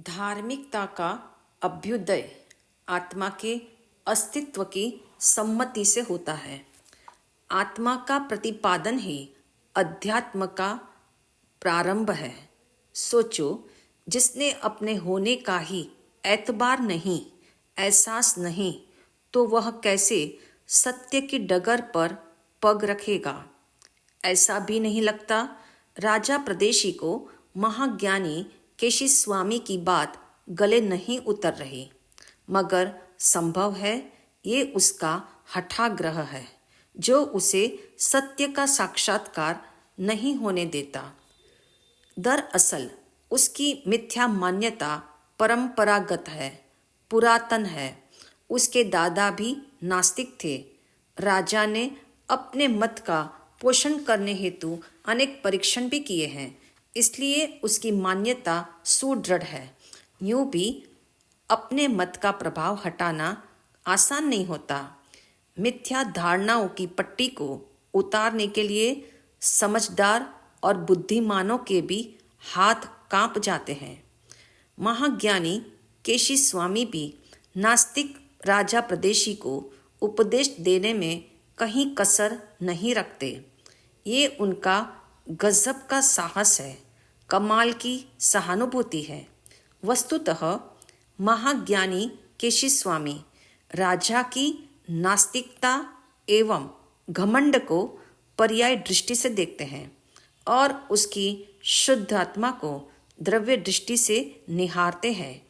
धार्मिकता का अभ्युदय आत्मा के अस्तित्व की सम्मति से होता है। आत्मा का प्रतिपादन ही अध्यात्म का प्रारंभ है। सोचो, जिसने अपने होने का ही एतबार नहीं, एहसास नहीं, तो वह कैसे सत्य की डगर पर पग रखेगा। ऐसा भी नहीं लगता राजा प्रदेशी को महाज्ञानी केशी स्वामी की बात गले नहीं उतर रही, मगर संभव है ये उसका हठाग्रह है जो उसे सत्य का साक्षात्कार नहीं होने देता। दरअसल उसकी मिथ्या मान्यता परंपरागत है, पुरातन है। उसके दादा भी नास्तिक थे। राजा ने अपने मत का पोषण करने हेतु अनेक परीक्षण भी किए हैं, इसलिए उसकी मान्यता सुदृढ़ है। यूं भी अपने मत का प्रभाव हटाना आसान नहीं होता। मिथ्या धारणाओं की पट्टी को उतारने के लिए समझदार और बुद्धिमानों के भी हाथ कांप जाते हैं। महाज्ञानी केशी स्वामी भी नास्तिक राजा प्रदेशी को उपदेश देने में कहीं कसर नहीं रखते। ये उनका गजब का साहस है, कमाल की सहानुभूति है। वस्तुतः महाज्ञानी केशी स्वामी राजा की नास्तिकता एवं घमंड को पर्याय दृष्टि से देखते हैं और उसकी शुद्ध आत्मा को द्रव्य दृष्टि से निहारते हैं।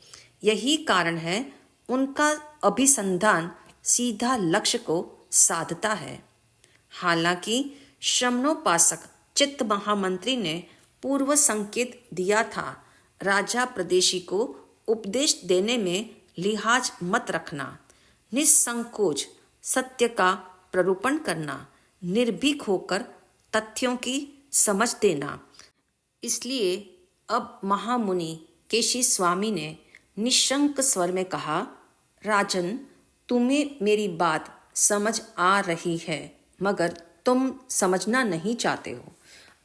यही कारण है उनका अभिसंधान सीधा लक्ष्य को साधता है। हालांकि श्रमणोपासक चित्त महामंत्री ने पूर्व संकेत दिया था, राजा प्रदेशी को उपदेश देने में लिहाज मत रखना, निसंकोच सत्य का प्ररूपण करना, निर्भीक होकर तथ्यों की समझ देना। इसलिए अब महामुनि केशी स्वामी ने निशंक स्वर में कहा, राजन, तुम्हें मेरी बात समझ आ रही है, मगर तुम समझना नहीं चाहते हो।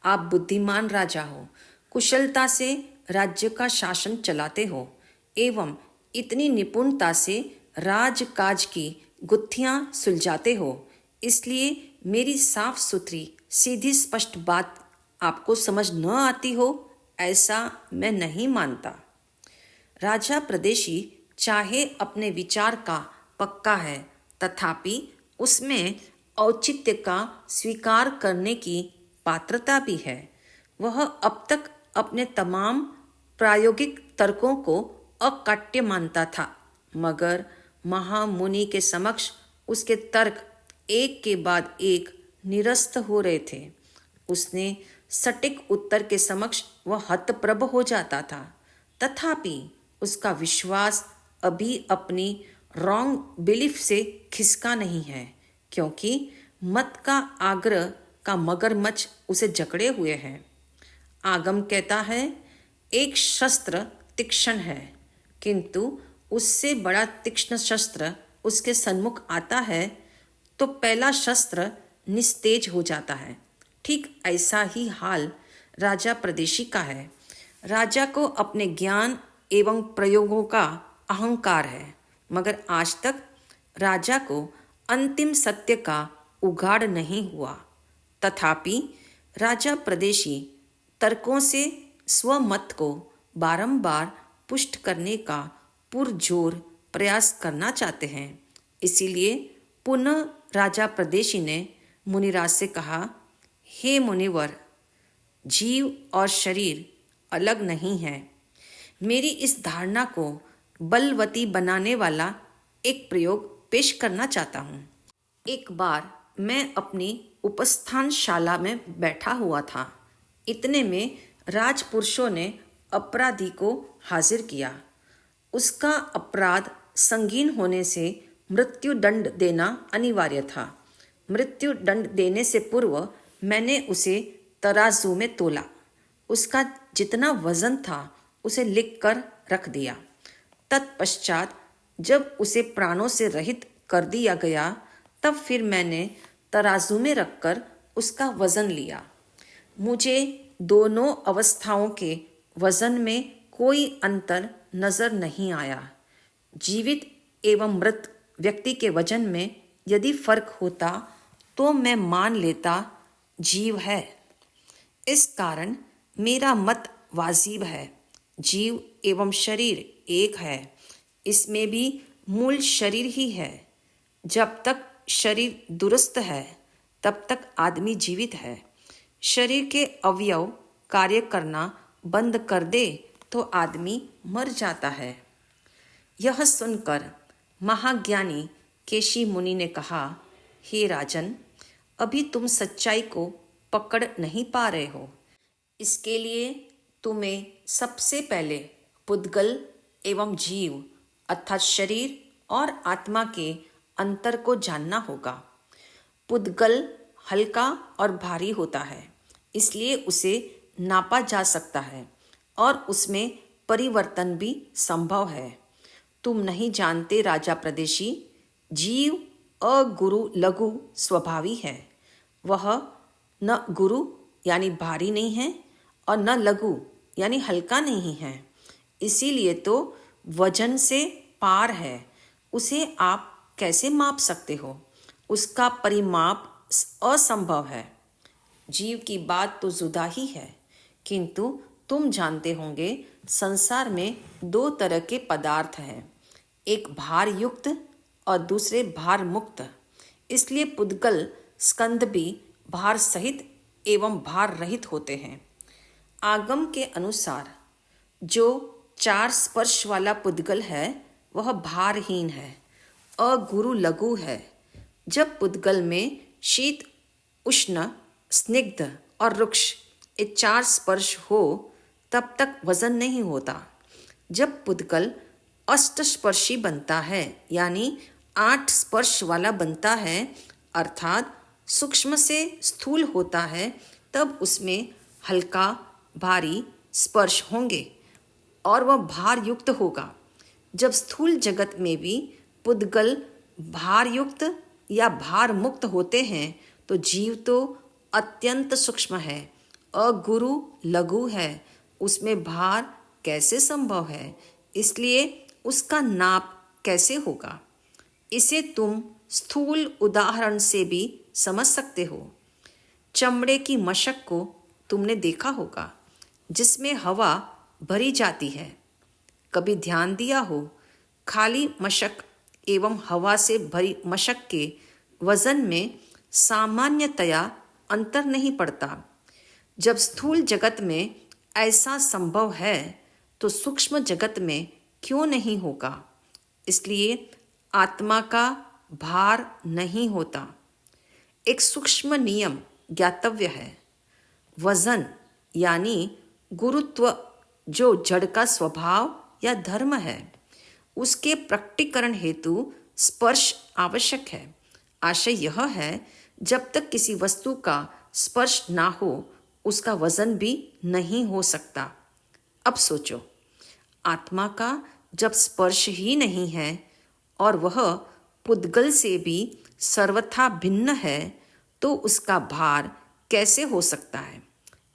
आप बुद्धिमान राजा हो, कुशलता से राज्य का शासन चलाते हो एवं इतनी निपुणता से राजकाज की गुत्थियां सुलझाते हो। इसलिए मेरी साफ सुथरी सीधी स्पष्ट बात आपको समझ न आती हो, ऐसा मैं नहीं मानता। राजा प्रदेशी चाहे अपने विचार का पक्का है, तथापि उसमें औचित्य का स्वीकार करने की पात्रता भी है। वह अब तक अपने तमाम प्रायोगिक तर्कों को अकाट्य मानता था, मगर महामुनि के समक्ष उसके तर्क एक के बाद एक निरस्त हो रहे थे। उसने सटीक उत्तर के समक्ष वह हतप्रभ हो जाता था, तथापि उसका विश्वास अभी अपनी रॉन्ग बिलीफ से खिसका नहीं है, क्योंकि मत का आग्रह का मगरमच्छ उसे जकड़े हुए है। आगम कहता है, एक शस्त्र तीक्ष्ण है, किंतु उससे बड़ा तीक्ष्ण शस्त्र उसके सन्मुख आता है तो पहला शस्त्र निस्तेज हो जाता है। ठीक ऐसा ही हाल राजा प्रदेशी का है। राजा को अपने ज्ञान एवं प्रयोगों का अहंकार है, मगर आज तक राजा को अंतिम सत्य का उघाड़ नहीं हुआ। तथापि राजा प्रदेशी तर्कों से स्वमत को बारंबार पुष्ट करने का पुरजोर प्रयास करना चाहते हैं। इसीलिए पुनः राजा प्रदेशी ने मुनिराज से कहा, हे मुनिवर, जीव और शरीर अलग नहीं है। मेरी इस धारणा को बलवती बनाने वाला एक प्रयोग पेश करना चाहता हूँ। एक बार मैं अपनी उपस्थानशाला में बैठा हुआ था। इतने में राजपुरुषों ने अपराधी को हाजिर किया। उसका अपराध संगीन होने से मृत्यु दंड देना अनिवार्य था। मृत्यु दंड देने से पूर्व मैंने उसे तराजू में तोला। उसका जितना वजन था उसे लिख कर रख दिया। तत्पश्चात जब उसे प्राणों से रहित कर दिया गया, तब फिर मैंने तराजू में रखकर उसका वजन लिया। मुझे दोनों अवस्थाओं के वजन में कोई अंतर नजर नहीं आया। जीवित एवं मृत व्यक्ति के वजन में यदि फर्क होता तो मैं मान लेता जीव है। इस कारण मेरा मत वाजिब है। जीव एवं शरीर एक है। इसमें भी मूल शरीर ही है। जब तक शरीर दुरुस्त है तब तक आदमी जीवित है। शरीर के अवयव कार्य करना बंद कर दे तो आदमी मर जाता है। यह सुनकर महाज्ञानी केशी मुनि ने कहा, हे राजन, अभी तुम सच्चाई को पकड़ नहीं पा रहे हो। इसके लिए तुम्हें सबसे पहले पुद्गल एवं जीव अर्थात शरीर और आत्मा के अंतर को जानना होगा। पुद्गल हल्का और भारी होता है, इसलिए उसे नापा जा सकता है और उसमें परिवर्तन भी संभव है। तुम नहीं जानते राजा प्रदेशी, जीव अगुरु लघु स्वभावी है। वह न गुरु यानी भारी नहीं है और न लघु यानी हल्का नहीं है। इसीलिए तो वजन से पार है। उसे आप कैसे माप सकते हो? उसका परिमाप असंभव है। जीव की बात तो जुदा ही है, किंतु तुम जानते होंगे संसार में दो तरह के पदार्थ हैं, एक भार युक्त और दूसरे भार मुक्त। इसलिए पुद्गल स्कंद भी भार सहित एवं भार रहित होते हैं। आगम के अनुसार जो 4 स्पर्श वाला पुद्गल है वह भारहीन है, अगुरु लघु है। जब पुद्गल में शीत, उष्ण, स्निग्ध और रुक्ष ये 4 स्पर्श हो तब तक वजन नहीं होता। जब पुद्गल अष्टस्पर्शी बनता है यानी 8 स्पर्श वाला बनता है अर्थात सूक्ष्म से स्थूल होता है, तब उसमें हल्का भारी स्पर्श होंगे और वह भार युक्त होगा। जब स्थूल जगत में भी पुद्गल भार युक्त या भार मुक्त होते हैं तो जीव तो अत्यंत सूक्ष्म है, अगुरु लघु है। उसमें भार कैसे संभव है? इसलिए उसका नाप कैसे होगा? इसे तुम स्थूल उदाहरण से भी समझ सकते हो। चमड़े की मशक को तुमने देखा होगा जिसमें हवा भरी जाती है। कभी ध्यान दिया हो, खाली मशक एवं हवा से भरी मशक के वजन में सामान्यतया अंतर नहीं पड़ता। जब स्थूल जगत में ऐसा संभव है तो सूक्ष्म जगत में क्यों नहीं होगा? इसलिए आत्मा का भार नहीं होता। एक सूक्ष्म नियम ज्ञातव्य है। वजन यानी गुरुत्व जो जड़ का स्वभाव या धर्म है, उसके प्रकटीकरण हेतु स्पर्श आवश्यक है। आशय यह है, जब तक किसी वस्तु का स्पर्श ना हो उसका वजन भी नहीं हो सकता। अब सोचो, आत्मा का जब स्पर्श ही नहीं है और वह पुद्गल से भी सर्वथा भिन्न है तो उसका भार कैसे हो सकता है?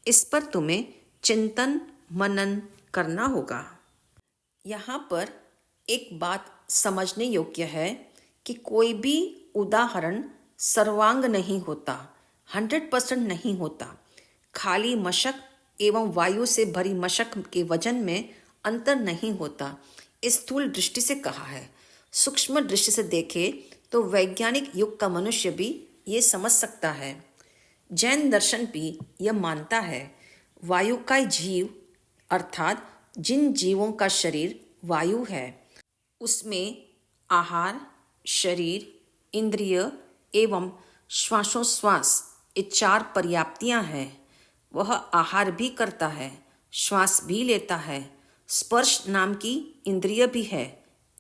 इस पर तुम्हें चिंतन मनन करना होगा। यहाँ पर एक बात समझने योग्य है कि कोई भी उदाहरण सर्वांग नहीं होता, 100% नहीं होता। खाली मशक एवं वायु से भरी मशक के वजन में अंतर नहीं होता। स्थूल दृष्टि से कहा है। सूक्ष्म दृष्टि से देखे तो वैज्ञानिक युग का मनुष्य भी ये समझ सकता है। जैन दर्शन भी यह मानता है वायु का जीव अर्थात जिन जीवों का शरीर वायु है उसमें आहार, शरीर, इंद्रिय एवं श्वासोश्वास ये 4 पर्याप्तियां हैं। वह आहार भी करता है, श्वास भी लेता है, स्पर्श नाम की इंद्रिय भी है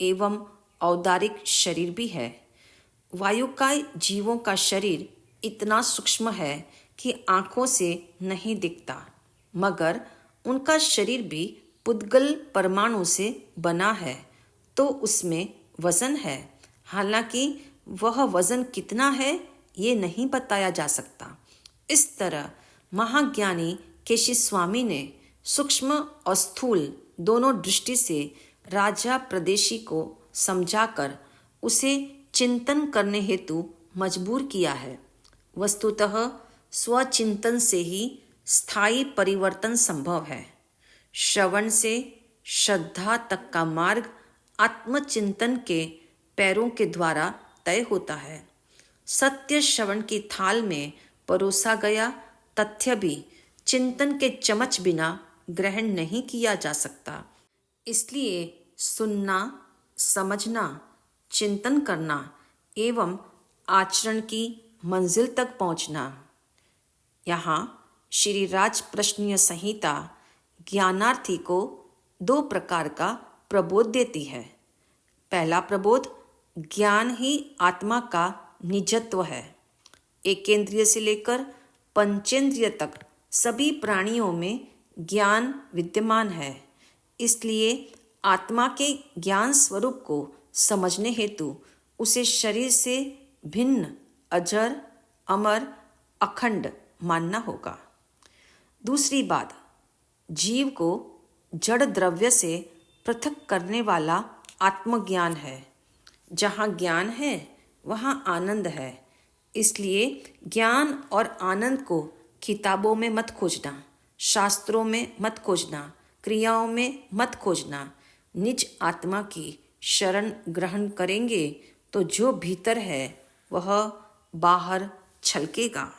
एवं औदारिक शरीर भी है। वायुकाय जीवों का शरीर इतना सूक्ष्म है कि आँखों से नहीं दिखता, मगर उनका शरीर भी पुद्गल परमाणु से बना है तो उसमें वजन है। हालांकि वह वजन कितना है ये नहीं बताया जा सकता। इस तरह महाज्ञानी केशी स्वामी ने सूक्ष्म और स्थूल दोनों दृष्टि से राजा प्रदेशी को समझाकर उसे चिंतन करने हेतु मजबूर किया है। वस्तुतः स्वचिंतन से ही स्थायी परिवर्तन संभव है। श्रवण से श्रद्धा तक का मार्ग आत्मचिंतन के पैरों के द्वारा तय होता है। सत्य श्रवण की थाल में परोसा गया तथ्य भी चिंतन के चमच बिना ग्रहण नहीं किया जा सकता। इसलिए सुनना, समझना, चिंतन करना एवं आचरण की मंजिल तक पहुंचना। यहाँ श्री राज प्रश्नीय संहिता ज्ञानार्थी को 2 प्रकार का प्रबोध देती है। पहला प्रबोध, ज्ञान ही आत्मा का निजत्व है। एकेंद्रिय से लेकर पंचेंद्रिय तक सभी प्राणियों में ज्ञान विद्यमान है। इसलिए आत्मा के ज्ञान स्वरूप को समझने हेतु उसे शरीर से भिन्न, अजर, अमर, अखंड मानना होगा। दूसरी बात, जीव को जड़ द्रव्य से पृथक करने वाला आत्मज्ञान है। जहाँ ज्ञान है वहाँ आनंद है। इसलिए ज्ञान और आनंद को किताबों में मत खोजना, शास्त्रों में मत खोजना, क्रियाओं में मत खोजना। निज आत्मा की शरण ग्रहण करेंगे तो जो भीतर है वह बाहर छलकेगा।